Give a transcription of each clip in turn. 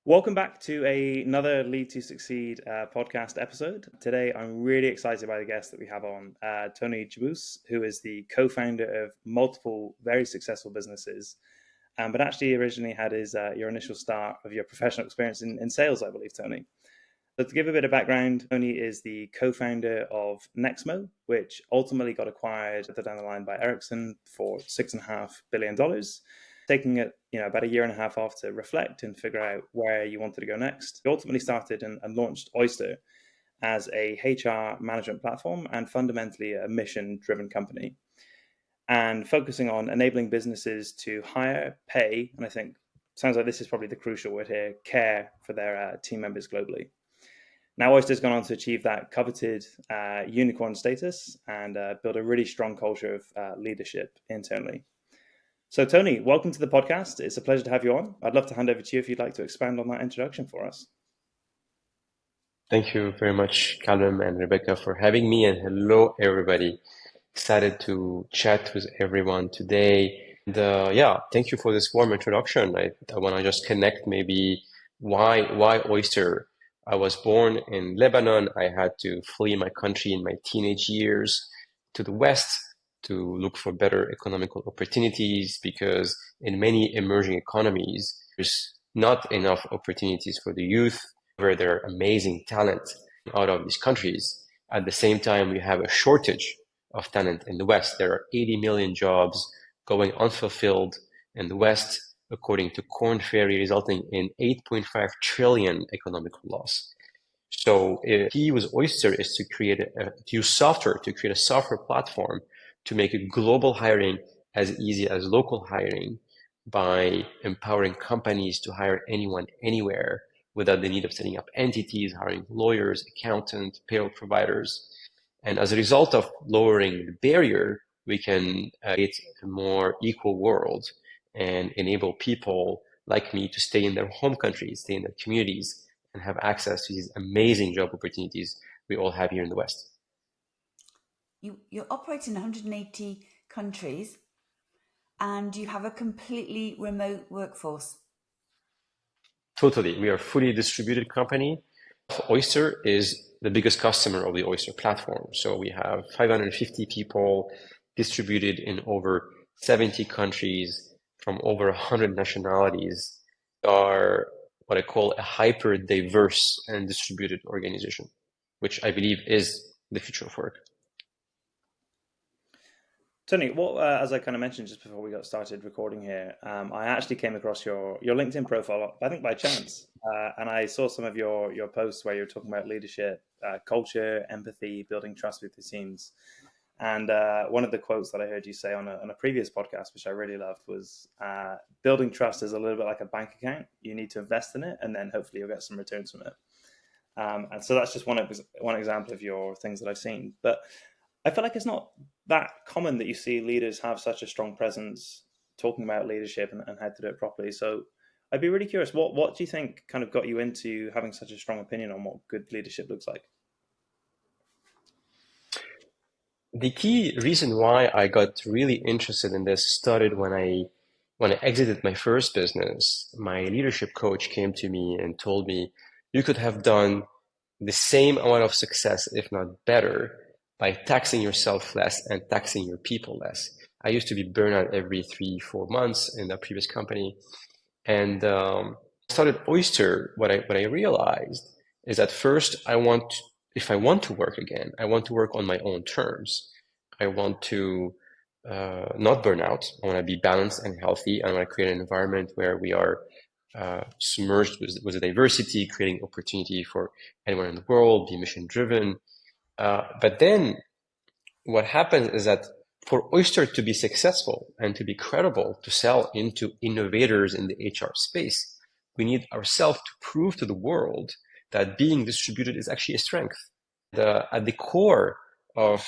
Welcome back to another Lead to Succeed podcast episode. Today, I'm really excited by the guest that we have on, Tony Jabous, who is the co-founder of multiple very successful businesses, but actually originally had your initial start of your professional experience in sales, I believe, Tony. So to give a bit of background, Tony is the co-founder of Nexmo, which ultimately got acquired down the line by Ericsson for $6.5 billion. Taking it, about a year and a half off to reflect and figure out where you wanted to go next. You ultimately started and launched Oyster as a HR management platform and fundamentally a mission-driven company, and focusing on enabling businesses to hire, pay, and I think sounds like this is probably the crucial word here, care for their team members globally. Now, Oyster's gone on to achieve that coveted unicorn status and build a really strong culture of leadership internally. So, Tony, welcome to the podcast. It's a pleasure to have you on. I'd love to hand over to you if you'd like to expand on that introduction for us. Thank you very much, Callum and Rebecca, for having me, and hello, everybody. Excited to chat with everyone today. And thank you for this warm introduction. I want to just connect maybe why Oyster. I was born in Lebanon. I had to flee my country in my teenage years to the West to look for better economical opportunities because in many emerging economies, there's not enough opportunities for the youth, where there are amazing talent out of these countries. At the same time, we have a shortage of talent in the West. There are 80 million jobs going unfulfilled in the West, according to Korn Ferry, resulting in 8.5 trillion economic loss. So the key with Oyster is to use software to create a software platform to make global hiring as easy as local hiring by empowering companies to hire anyone, anywhere, without the need of setting up entities, hiring lawyers, accountants, payroll providers. And as a result of lowering the barrier, we can create a more equal world and enable people like me to stay in their home countries, stay in their communities, and have access to these amazing job opportunities we all have here in the West. You operate in 180 countries and you have a completely remote workforce. Totally. We are a fully distributed company. Oyster is the biggest customer of the Oyster platform. So we have 550 people distributed in over 70 countries from over 100 nationalities. Are what I call a hyper diverse and distributed organization, which I believe is the future of work. Tony, as I kind of mentioned just before we got started recording here, I actually came across your LinkedIn profile, I think by chance, and I saw some of your posts where you were talking about leadership, culture, empathy, building trust with the teams. And one of the quotes that I heard you say on a previous podcast, which I really loved, was building trust is a little bit like a bank account. You need to invest in it, and then hopefully you'll get some returns from it. And so that's just one example of your things that I've seen. But I feel like it's not that common that you see leaders have such a strong presence talking about leadership and how to do it properly. So I'd be really curious, what do you think kind of got you into having such a strong opinion on what good leadership looks like? The key reason why I got really interested in this started when I exited my first business. My leadership coach came to me and told me, you could have done the same amount of success, if not better, by taxing yourself less and taxing your people less. I used to be burned out every 3-4 months in the previous company. And started Oyster. What I realized is that first, if I want to work again, I want to work on my own terms. I want to not burn out. I want to be balanced and healthy. I want to create an environment where we are submerged with the diversity, creating opportunity for anyone in the world, be mission driven. But then what happens is that for Oyster to be successful and to be credible, to sell into innovators in the HR space, we need ourselves to prove to the world that being distributed is actually a strength. At the core of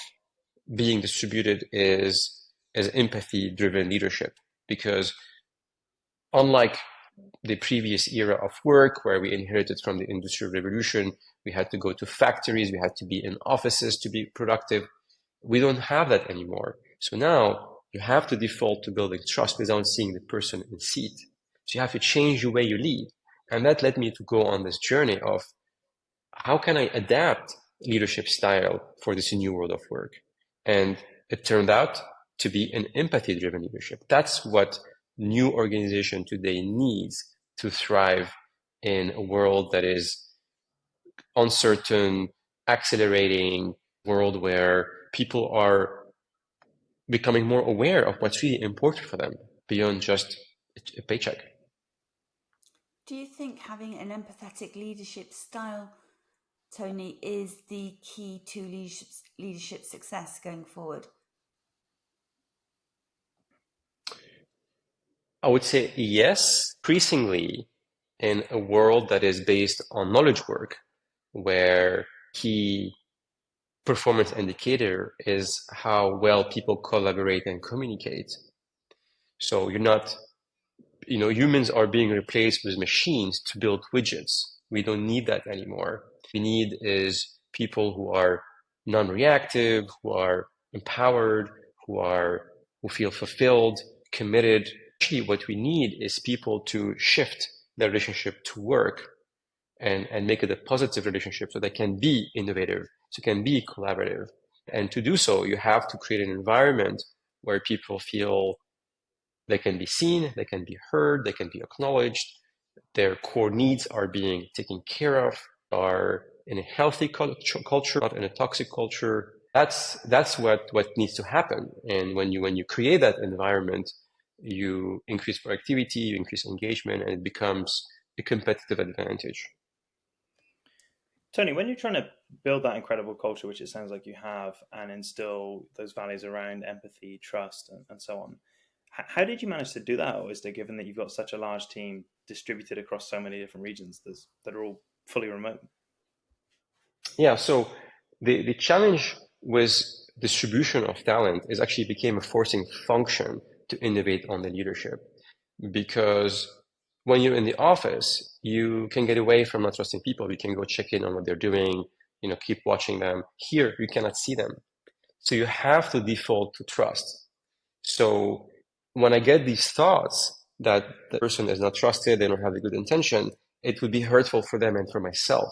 being distributed is empathy-driven leadership, because unlike the previous era of work where we inherited from the Industrial Revolution, we had to go to factories, we had to be in offices to be productive. We don't have that anymore. So now you have to default to building trust without seeing the person in seat. So you have to change the way you lead. And that led me to go on this journey of how can I adapt leadership style for this new world of work? And it turned out to be an empathy-driven leadership. That's what new organization today needs to thrive in a world that is uncertain, accelerating world where people are becoming more aware of what's really important for them beyond just a paycheck. Do you think having an empathetic leadership style, Tony, is the key to leadership success going forward? I would say yes, increasingly in a world that is based on knowledge work, where key performance indicator is how well people collaborate and communicate. So you're not, humans are being replaced with machines to build widgets. We don't need that anymore. What we need is people who are non-reactive, who are empowered, who feel fulfilled, committed. Actually, what we need is people to shift their relationship to work and make it a positive relationship so they can be innovative, so can be collaborative. And to do so, you have to create an environment where people feel they can be seen, they can be heard, they can be acknowledged, their core needs are being taken care of, are in a healthy culture, not in a toxic culture. That's what needs to happen. And when you create that environment, you increase productivity, you increase engagement, and it becomes a competitive advantage. Tony, when you're trying to build that incredible culture, which it sounds like you have, and instill those values around empathy, trust, and so on, how did you manage to do that? Or is it given that you've got such a large team distributed across so many different regions that are all fully remote? Yeah, so the challenge with distribution of talent is actually became a forcing function to innovate on the leadership, because when you're in the office, you can get away from not trusting people. You can go check in on what they're doing, keep watching them. Here, you cannot see them. So you have to default to trust. So when I get these thoughts that the person is not trusted, they don't have a good intention, it would be hurtful for them and for myself.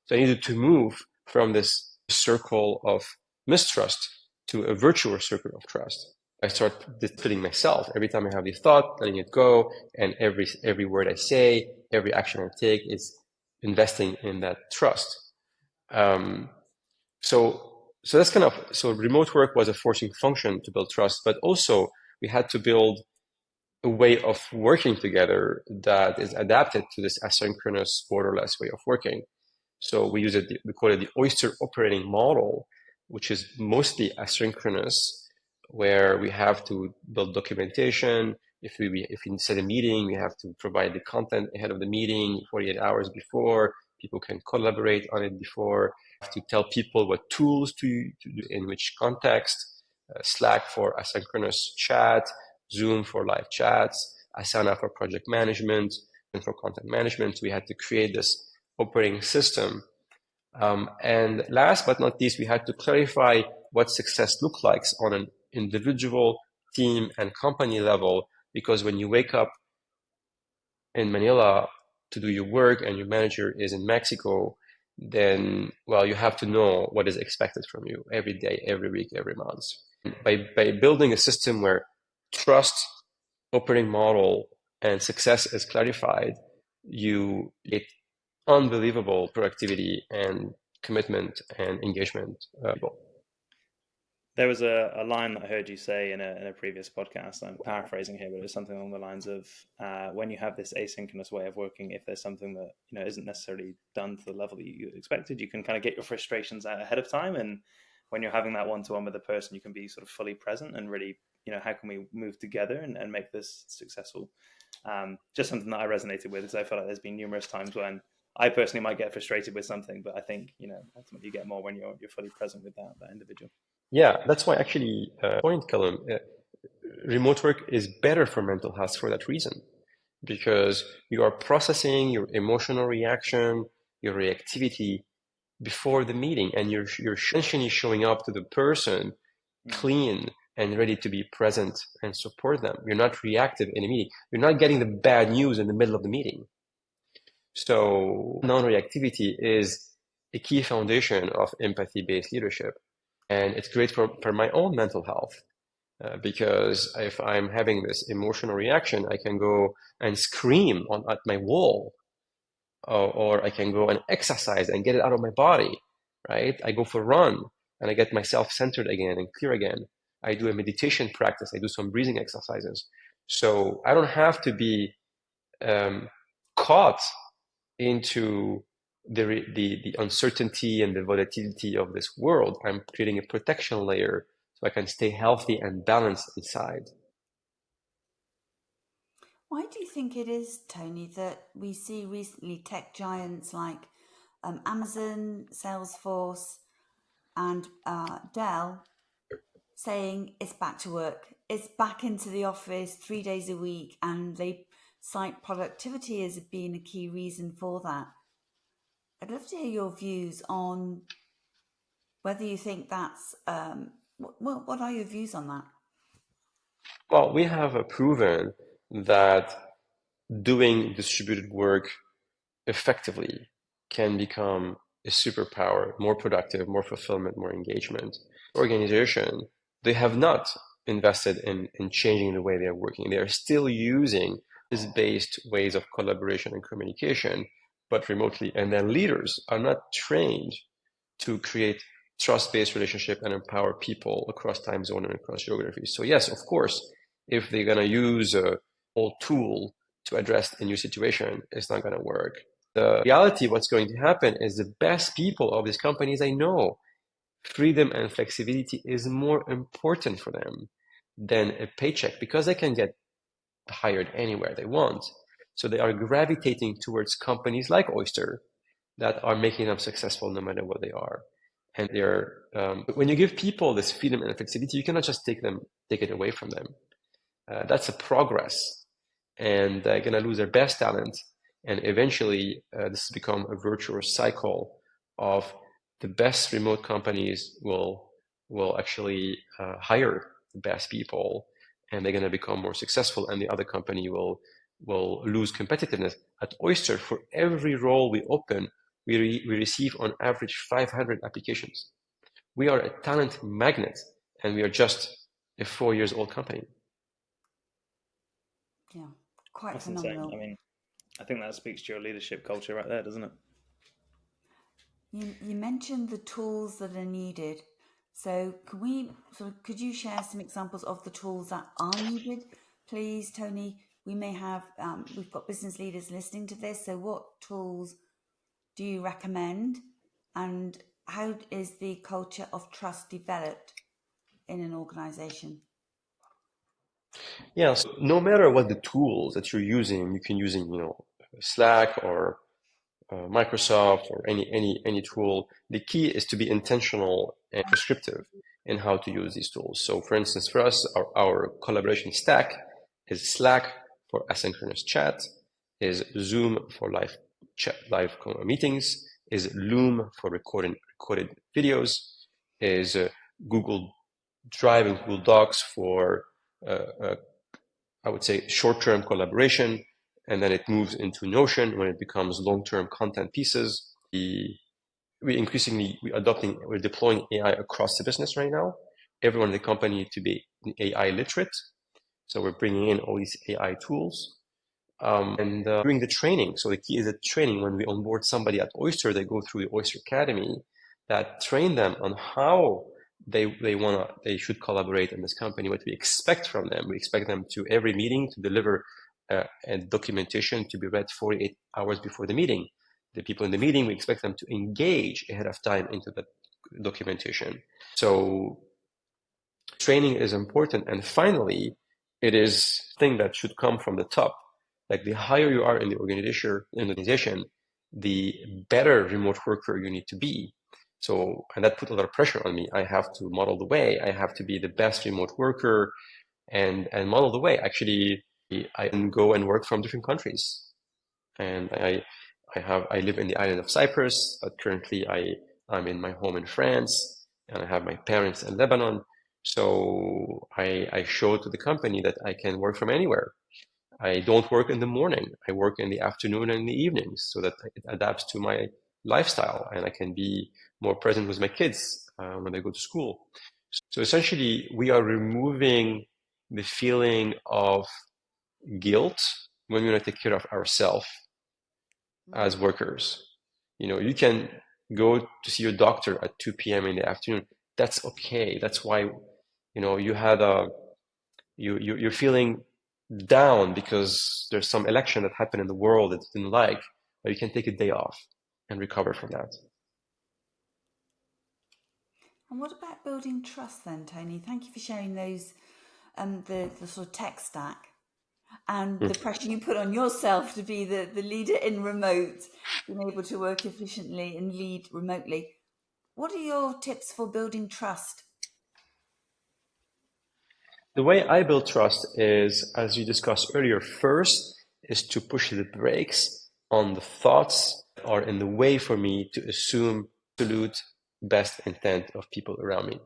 So I needed to move from this circle of mistrust to a virtuous circle of trust. I start disciplining myself. Every time I have this thought, letting it go, and every word I say, every action I take is investing in that trust. So that's so remote work was a forcing function to build trust, but also we had to build a way of working together that is adapted to this asynchronous, borderless way of working. So we call it the Oyster operating model, which is mostly asynchronous, where we have to build documentation. If we set a meeting, we have to provide the content ahead of the meeting 48 hours before. People can collaborate on it before. We have to tell people what tools to do, in which context. Slack for asynchronous chat, Zoom for live chats, Asana for project management, and for content management. We had to create this operating system. And last but not least, we had to clarify what success looks like on an individual, team, and company level, because when you wake up in Manila to do your work and your manager is in Mexico, then, well, you have to know what is expected from you every day, every week, every month. By building a system where trust, operating model, and success is clarified, you get unbelievable productivity and commitment and engagement. There was a line that I heard you say in a previous podcast. I'm paraphrasing here, but it was something along the lines of when you have this asynchronous way of working, if there's something that isn't necessarily done to the level that you expected, you can kind of get your frustrations out ahead of time. And when you're having that one-to-one with the person, you can be sort of fully present and really, how can we move together and make this successful? Just something that I resonated with, because I feel like there's been numerous times when I personally might get frustrated with something, but I think, ultimately you get more when you're fully present with that individual. Yeah, that's why actually, point, Callum, remote work is better for mental health for that reason, because you are processing your emotional reaction, your reactivity before the meeting, and you're essentially showing up to the person clean and ready to be present and support them. You're not reactive in a meeting. You're not getting the bad news in the middle of the meeting. So non-reactivity is a key foundation of empathy-based leadership. And it's great for my own mental health. Because if I'm having this emotional reaction, I can go and scream at my wall, or I can go and exercise and get it out of my body, right? I go for a run and I get myself centered again and clear again. I do a meditation practice. I do some breathing exercises. So I don't have to be caught into the uncertainty and the volatility of this world. I'm creating a protection layer so I can stay healthy and balanced inside. Why do you think it is, Tony, that we see recently tech giants like Amazon, Salesforce, and Dell saying it's back to work, it's back into the office 3 days a week, and they cite productivity as being a key reason for that? I'd love to hear your views on whether you think that's, what are your views on that? Well, we have proven that doing distributed work effectively can become a superpower, more productive, more fulfillment, more engagement. Organization, they have not invested in changing the way they're working. They are still using based ways of collaboration and communication, but remotely. And then leaders are not trained to create trust-based relationship and empower people across time zone and across geographies. So yes, of course, if they're going to use a old tool to address a new situation, it's not going to work. The reality, what's going to happen is the best people of these companies I know, freedom and flexibility is more important for them than a paycheck because they can get hired anywhere they want. So they are gravitating towards companies like Oyster that are making them successful no matter what they are. And they're when you give people this freedom and flexibility, you cannot just take it away from them. That's a progress, and they're gonna lose their best talent, and eventually this has become a virtuous cycle of the best remote companies will actually hire the best people, and they're gonna become more successful, and the other company will lose competitiveness. At Oyster, for every role we open, we receive on average 500 applications. We are a talent magnet, and we are just a 4 years old company. Yeah, quite That's phenomenal. insane. I mean, I think that speaks to your leadership culture right there, doesn't it? You mentioned the tools that are needed. So could you share some examples of the tools that are needed, please, Tony? We may have, we've got business leaders listening to this. So what tools do you recommend, and how is the culture of trust developed in an organization? Yeah, so no matter what the tools that you're using, you can use Slack or Microsoft or any tool. The key is to be intentional and prescriptive in how to use these tools. So for instance, for us, our collaboration stack is Slack for asynchronous chat, is Zoom for live meetings, is Loom for recorded videos, is Google Drive and Google Docs for I would say short-term collaboration, and then it moves into Notion when it becomes long-term content pieces. We're deploying AI across the business right now. Everyone in the company to be AI literate. So we're bringing in all these AI tools and doing the training. So the key is the training. When we onboard somebody at Oyster, they go through the Oyster Academy that train them on how they should collaborate in this company, what we expect from them. We expect them to every meeting to deliver a documentation to be read 48 hours before the meeting. The people in the meeting, we expect them to engage ahead of time into the documentation. So training is important. And finally, it is a thing that should come from the top. Like the higher you are in the organization, the better remote worker you need to be. So, and that put a lot of pressure on me. I have to model the way. I have to be the best remote worker and model the way. Actually, I can go and work from different countries. And I live in the island of Cyprus, but currently I'm in my home in France, and I have my parents in Lebanon. So I show to the company that I can work from anywhere. I don't work in the morning. I work in the afternoon and the evenings so that it adapts to my lifestyle and I can be more present with my kids when they go to school. So essentially, we are removing the feeling of guilt when we want to take care of ourselves as workers. You can go to see your doctor at 2 p.m. in the afternoon. That's okay. That's why, you had you're feeling down because there's some election that happened in the world that you didn't like, but you can take a day off and recover from that. And what about building trust then, Tony? Thank you for sharing those, the sort of tech stack and the pressure you put on yourself to be the leader in remote, being able to work efficiently and lead remotely. What are your tips for building trust? The way I build trust is, as you discussed earlier, first is to push the brakes on the thoughts that are in the way for me to assume absolute best intent of people around me.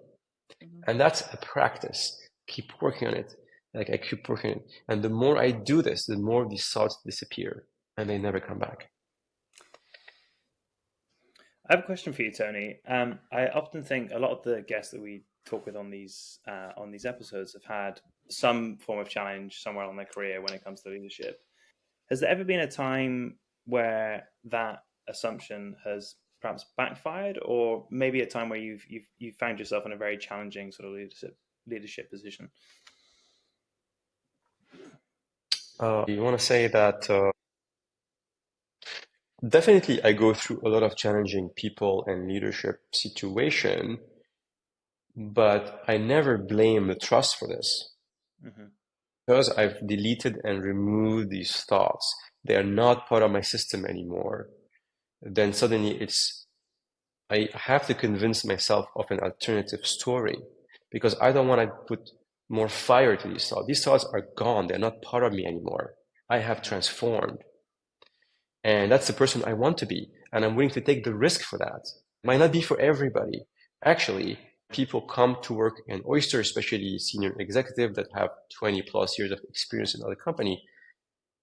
And that's a practice. Keep working on it. Like I keep working on it. And the more I do this, the more these thoughts disappear and they never come back. I have a question for you, Tony. I often think a lot of the guests that we talk with on these episodes have had some form of challenge somewhere on their career when it comes to leadership. Has there ever been a time where that assumption has perhaps backfired, or maybe a time where you've found yourself in a very challenging sort of leadership position? You want to say that definitely I go through a lot of challenging people and leadership situation, but I never blame the trust for this. Because I've deleted and removed these thoughts, they are not part of my system anymore. Then suddenly I have to convince myself of an alternative story because I don't want to put more fire to these thoughts. These thoughts are gone. They're not part of me anymore. I have transformed. And that's the person I want to be. And I'm willing to take the risk for that. It might not be for everybody. Actually, people come to work in Oyster, especially senior executive that have 20 plus years of experience in other company.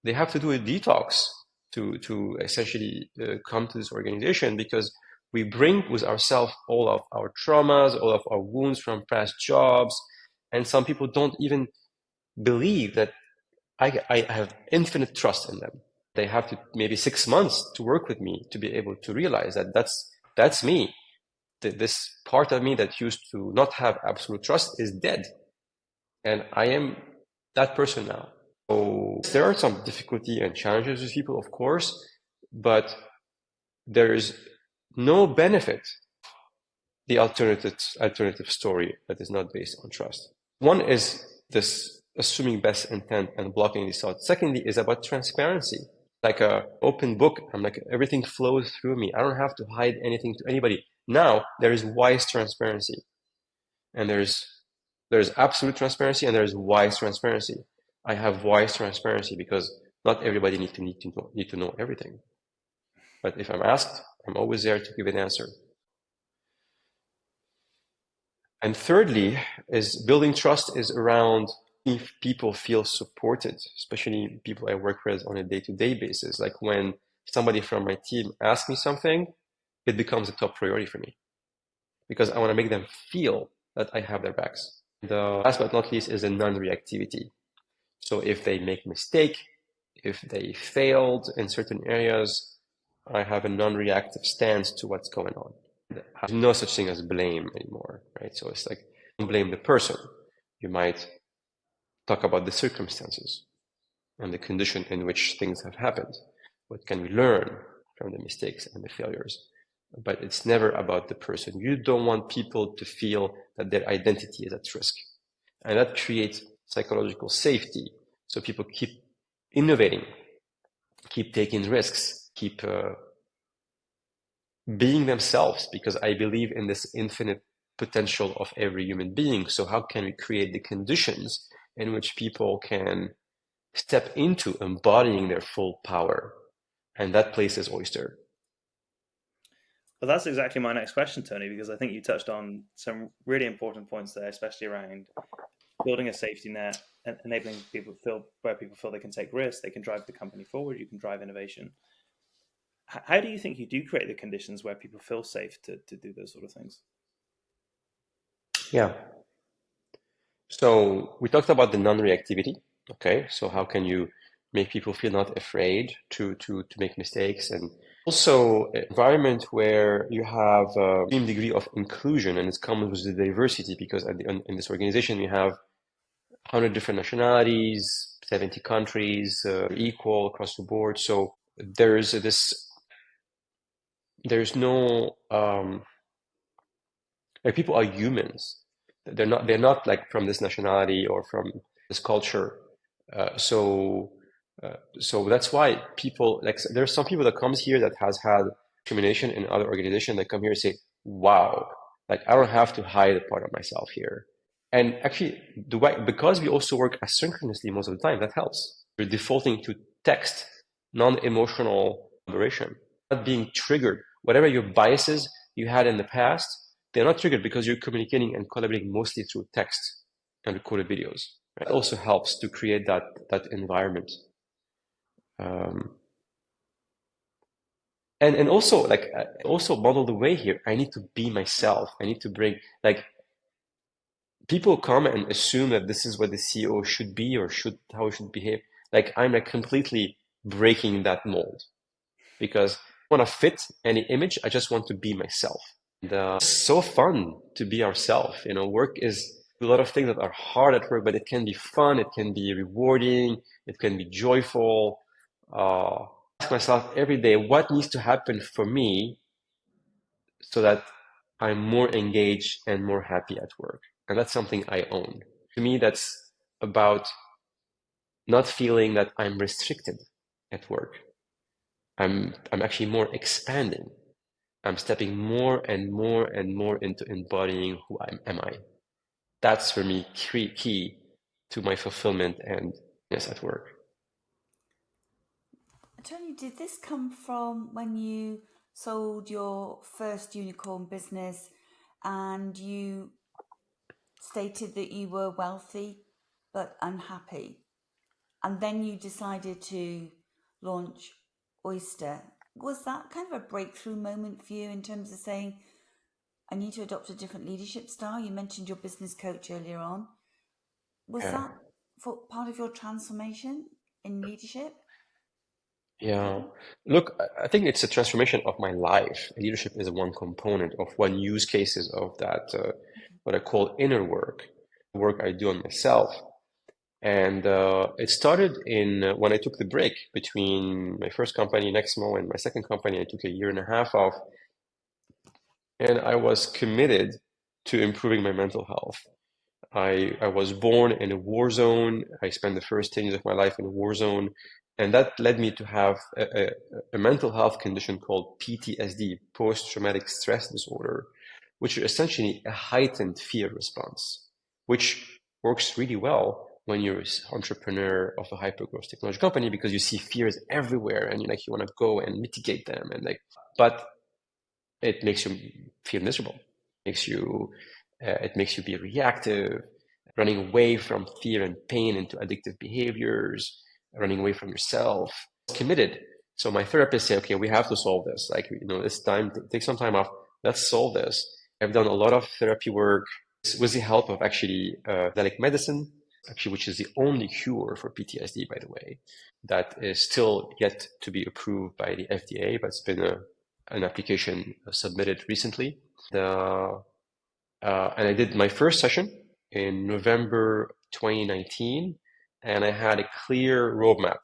They have to do a detox to essentially come to this organization because we bring with ourselves all of our traumas, all of our wounds from past jobs. And some people don't even believe that I have infinite trust in them. They have to maybe 6 months to work with me to be able to realize that that's me. This part of me that used to not have absolute trust is dead. And I am that person now. So there are some difficulty and challenges with people, of course, but there is no benefit the alternative story that is not based on trust. One is this assuming best intent and blocking these thoughts. Secondly is about transparency. Like an open book, I'm like, everything flows through me. I don't have to hide anything to anybody. Now there is wise transparency. And there's absolute transparency and there's wise transparency. I have wise transparency because not everybody need to know everything. But if I'm asked, I'm always there to give an answer. And thirdly, is building trust is around if people feel supported, especially people I work with on a day-to-day basis. Like when somebody from my team asks me something, it becomes a top priority for me because I want to make them feel that I have their backs. The last but not least is a non-reactivity. So if they make a mistake, if they failed in certain areas, I have a non-reactive stance to what's going on. There's no such thing as blame anymore, right? So it's like, don't blame the person. You might talk about the circumstances and the condition in which things have happened. What can we learn from the mistakes and the failures? But it's never about the person. You don't want people to feel that their identity is at risk. And that creates psychological safety. So people keep innovating, keep taking risks, keep being themselves, because I believe in this infinite potential of every human being. So how can we create the conditions in which people can step into embodying their full power? And that place is Oyster. Well, that's exactly my next question, Tony, because I think you touched on some really important points there, especially around building a safety net, enabling people to feel where people feel they can take risks, they can drive the company forward, you can drive innovation. How do you think you do create the conditions where people feel safe to do those sort of things? Yeah. So we talked about the non-reactivity. Okay. So how can you make people feel not afraid to make mistakes, and also an environment where you have a same degree of inclusion, and it comes with the diversity, because in this organization we have 100 different nationalities, 70 countries, equal across the board. So there's no like, people are humans. They're not like from this nationality or from this culture. So that's why people, like, there's some people that comes here that has had discrimination in other organizations that come here and say, wow, like, I don't have to hide a part of myself here. And actually, because we also work asynchronously most of the time, that helps. We're defaulting to text, non-emotional collaboration, not being triggered. Whatever your biases you had in the past, they're not triggered because you're communicating and collaborating mostly through text and recorded videos. Right? It also helps to create that environment. And also, like, also model the way here. I need to be myself. I need to bring, like, people come and assume that this is what the CEO should be or how he should behave. Like, I'm like completely breaking that mold, because I want to fit any image. I just want to be myself. And it's so fun to be ourselves. You know, work is a lot of things that are hard at work, but it can be fun. It can be rewarding. It can be joyful. Ask myself every day, what needs to happen for me so that I'm more engaged and more happy at work? And that's something I own. To me, that's about not feeling that I'm restricted at work. I'm actually more expanding. I'm stepping more and more and more into embodying who am I. That's for me key to my fulfillment and yes at work. Tony, did this come from when you sold your first unicorn business and you stated that you were wealthy but unhappy, and then you decided to launch Oyster? Was that kind of a breakthrough moment for you in terms of saying, I need to adopt a different leadership style? You mentioned your business coach earlier on. Was that for part of your transformation in leadership? Yeah. Look, I think it's a transformation of my life. Leadership is one component of one use cases of that, what I call inner work, work I do on myself. And it started when I took the break between my first company, Nexmo, and my second company. I took a year and a half off, and I was committed to improving my mental health. I was born in a war zone. I spent the first 10 years of my life in a war zone. And that led me to have a mental health condition called PTSD, post-traumatic stress disorder, which is essentially a heightened fear response, which works really well when you're an entrepreneur of a hyper-growth technology company, because you see fears everywhere and you want to go and mitigate them. But it makes you feel miserable. It makes you be reactive, running away from fear and pain into addictive behaviors, running away from yourself. I was committed. So my therapist said, okay, we have to solve this. Like, it's time to take some time off. Let's solve this. I've done a lot of therapy work with the help of actually psychedelic medicine, actually, which is the only cure for PTSD, by the way, that is still yet to be approved by the FDA, but it's been an application submitted recently. And I did my first session in November 2019, and I had a clear roadmap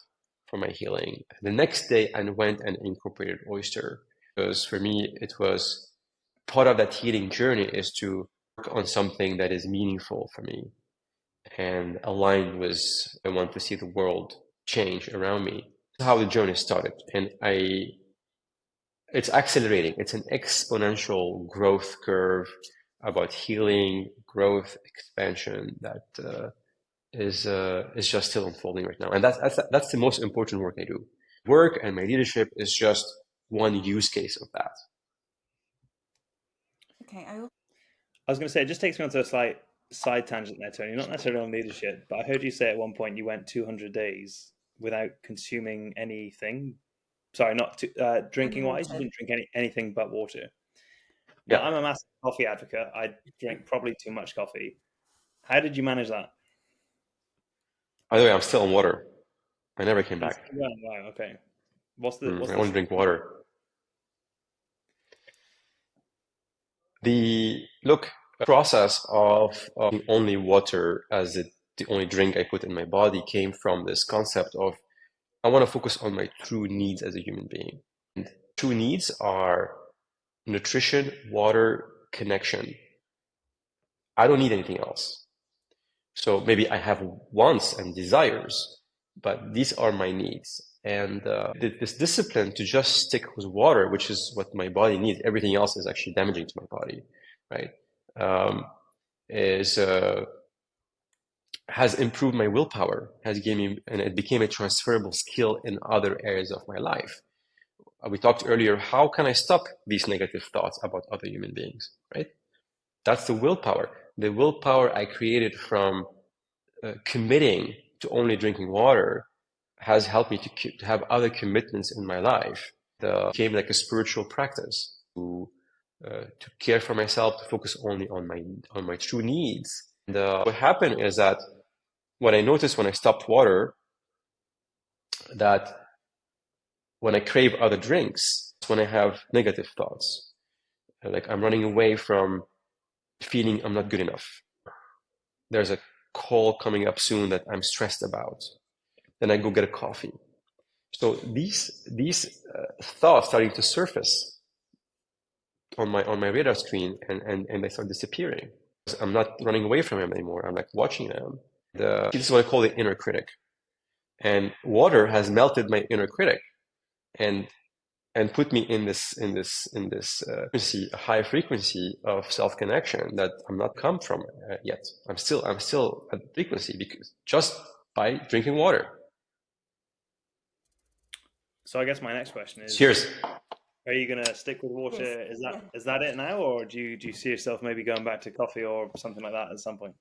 for my healing. The next day, I went and incorporated Oyster, because for me, it was part of that healing journey is to work on something that is meaningful for me and aligned with I want to see the world change around me. That's how the journey started, and it's accelerating. It's an exponential growth curve about healing, growth, expansion that is just still unfolding right now. And that's the most important work I do. Work and my leadership is just one use case of that. Okay. I was going to say, it just takes me on to a slight side tangent there, Tony, not necessarily on leadership, but I heard you say at one point you went 200 days without consuming anything. Sorry, not drinking wise, you Water. didn't drink anything but water. Now, Yeah. I'm a massive coffee advocate. I drink probably too much coffee. How did you manage that? By the way, I'm still on water. I never came back. Wow, okay. What's I the want to drink water. The process of only water as the only drink I put in my body came from this concept of I want to focus on my true needs as a human being. And true needs are nutrition, water, connection. I don't need anything else. So maybe I have wants and desires, but these are my needs. And this discipline to just stick with water, which is what my body needs, everything else is actually damaging to my body, right? Has improved my willpower, has given me, and it became a transferable skill in other areas of my life. We talked earlier, how can I stop these negative thoughts about other human beings, right? That's the willpower. The willpower I created from committing to only drinking water has helped me to have other commitments in my life. It became like a spiritual practice to care for myself, to focus only on my true needs. And what happened is that what I noticed when I stopped water, that when I crave other drinks, it's when I have negative thoughts. Like I'm running away from feeling I'm not good enough. There's a call coming up soon that I'm stressed about. Then I go get a coffee. So these thoughts starting to surface on my radar screen, and they start disappearing. I'm not running away from them anymore. I'm like watching them. This is what I call the inner critic. And water has melted my inner critic and put me in this frequency, a high frequency of self-connection that I'm not come from yet. I'm still at frequency because just by drinking water. So I guess my next question is: Cheers. Are you going to stick with water? Yes. Is that it now, or do you see yourself maybe going back to coffee or something like that at some point?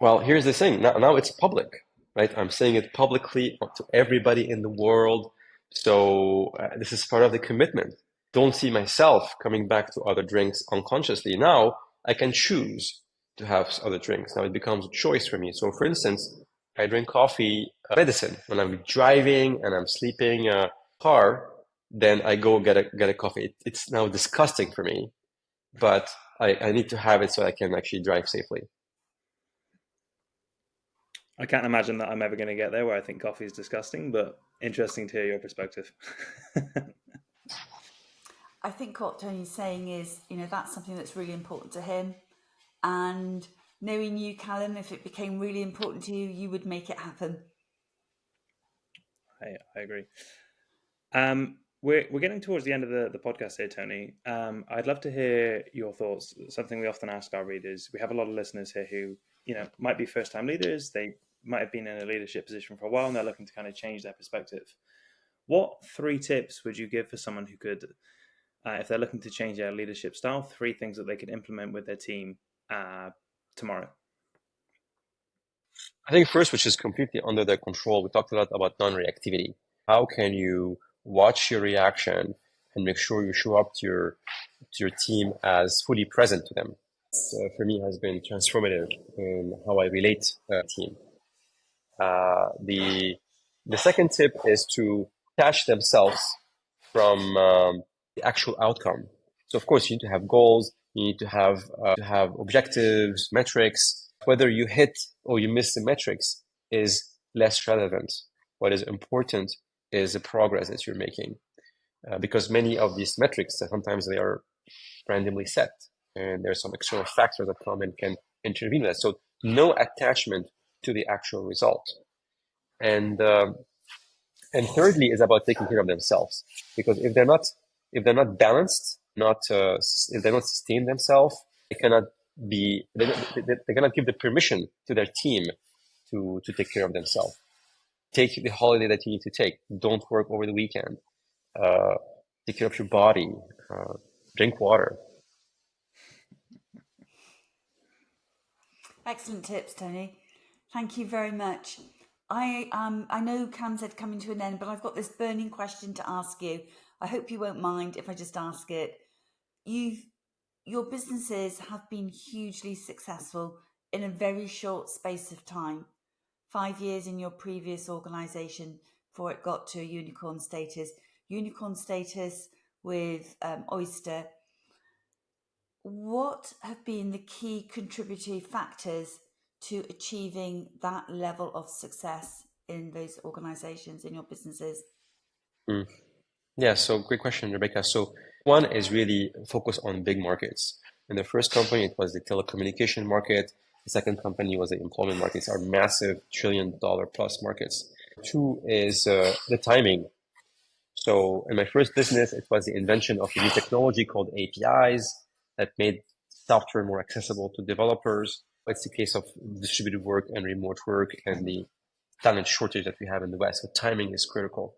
Well, here's the thing. Now it's public, right? I'm saying it publicly to everybody in the world. So this is part of the commitment. Don't see myself coming back to other drinks unconsciously. Now I can choose to have other drinks. Now it becomes a choice for me. So for instance, I drink coffee, medicine. When I'm driving and I'm sleeping in a car, then I go get a coffee. It's now disgusting for me, but I need to have it so I can actually drive safely. I can't imagine that I'm ever going to get there where I think coffee is disgusting, but interesting to hear your perspective. I think what Tony's saying is, that's something that's really important to him. And knowing you, Callum, if it became really important to you, you would make it happen. I agree. We're getting towards the end of the podcast here, Tony. I'd love to hear your thoughts. Something we often ask our readers. We have a lot of listeners here who, might be first-time leaders. They might have been in a leadership position for a while and they're looking to kind of change their perspective. What 3 tips would you give for someone who could, if they're looking to change their leadership style, 3 things that they could implement with their team tomorrow? I think first, which is completely under their control, we talked a lot about non-reactivity. How can you watch your reaction and make sure you show up to your team as fully present to them? For me, has been transformative in how I relate to the team. The second tip is to detach themselves from the actual outcome. So of course, you need to have goals. You need to have objectives, metrics. Whether you hit or you miss the metrics is less relevant. What is important is the progress that you're making, because many of these metrics, sometimes they are randomly set, and there's some external factors that come and can intervene in that. So no attachment to the actual result. And thirdly is about taking care of themselves, because if they're not balanced, if they don't sustain themselves, they cannot give the permission to their team to take care of themselves. Take the holiday that you need to take. Don't work over the weekend. Take care of your body. Drink water. Excellent tips, Tony. Thank you very much. I know Cam said coming to an end, but I've got this burning question to ask you. I hope you won't mind if I just ask it. Your businesses have been hugely successful in a very short space of time. 5 years in your previous organization before it got to unicorn status. Unicorn status with Oyster. What have been the key contributory factors to achieving that level of success in those organizations, in your businesses? Mm. Yeah, so great question, Rebecca. So one is really focus on big markets. In the first company, it was the telecommunication market. The second company was the employment markets, are massive $1 trillion plus markets. Two is the timing. So in my first business, it was the invention of a new technology called APIs that made software more accessible to developers. It's the case of distributed work and remote work and the talent shortage that we have in the West. So timing is critical.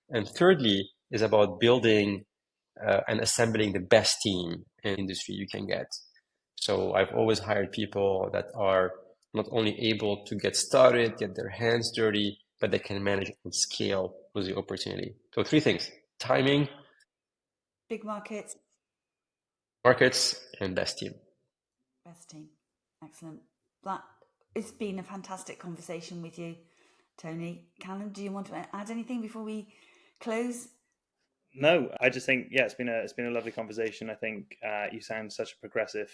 And thirdly is about building and assembling the best team in industry you can get. So I've always hired people that are not only able to get started, get their hands dirty, but they can manage and scale with the opportunity. So three things: timing, Big markets, markets, and best team. best team. Excellent. That it's been a fantastic conversation with you, Tony. Callum, do you want to add anything before we close? No, I just think it's been a lovely conversation. I think you sound such a progressive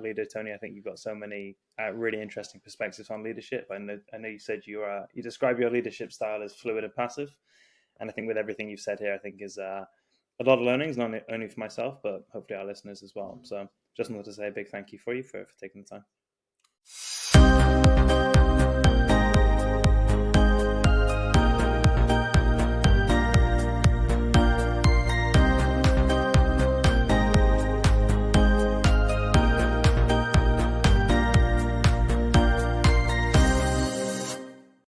leader, Tony. I think you've got so many really interesting perspectives on leadership. I know you said you describe your leadership style as fluid and passive, and I think with everything you've said here, I think is a lot of learnings, not only for myself, but hopefully our listeners as well. So just wanted to say a big thank you for taking the time.